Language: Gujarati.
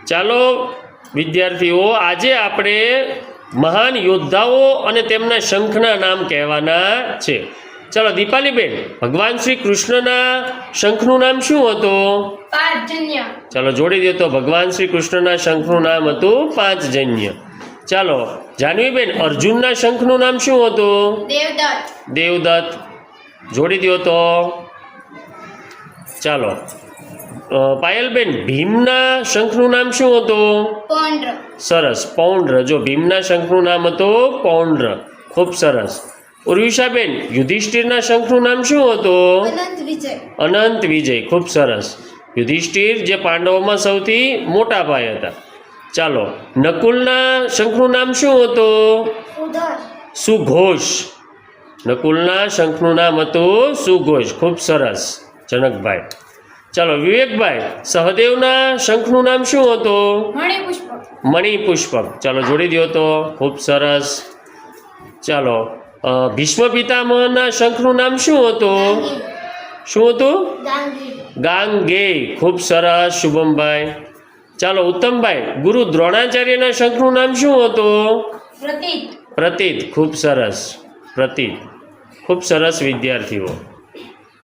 ચાલો વિદ્યાર્થીઓ, આજે આપણે મહાન યોદ્ધાઓ અને તેમના શંખના નામ કહેવાના છે. ચાલો દીપાલીબેન, ભગવાન શ્રી કૃષ્ણના શંખનું નામ શું હતું? પાંચજન્ય. ચાલો જોડી દો. તો ભગવાન શ્રી કૃષ્ણના શંખનું નામ હતું પાંચજન્ય. ચાલો જાનવીબેન, અર્જુનના શંખનું નામ શું હતું? દેવદત્ત. દેવદત્ત. જોડી દો તો. ચાલો પાયલબેન, ભીમના શંખનું નામ શું હતું? પૌંડ્ર. સરસ, પૌંડ્ર. જો ભીમના શંખનું નામ હતું પૌંડ્ર. ખૂબ સરસ. ઉર્વિશાબેન, યુધિષ્ઠિરના શંખનું નામ શું હતું? અનંત વિજય. અનંત વિજય. ખૂબ સરસ. યુધિષ્ઠિર જે પાંડવોમાં સૌથી મોટા ભાઈ હતા. ચાલો નકુલના શંખનું નામ શું હતું? ઉદય. સુઘોષ. નકુલના શંખનું નામ હતું સુઘોષ. ખૂબ સરસ જનકભાઈ. ચાલો વિવેકભાઈ, સહદેવના શંખનું નામ શું હતું? મણિપુષ્પક. મણિપુષ્પક. ચાલો જોડી દો તો. ખૂબ સરસ. ચાલો ભીષ્મ પિતામહના શંખનું નામ શું હતું? શું હતું? ગાંગી. ગાંગેય. ખૂબ સરસ શુભમભાઈ. ચાલો ઉત્તમભાઈ, ગુરુ દ્રોણાચાર્યના શંખનું નામ શું હતું? પ્રતીત. પ્રતીત. ખૂબ સરસ. પ્રતીત. ખૂબ સરસ વિદ્યાર્થીઓ.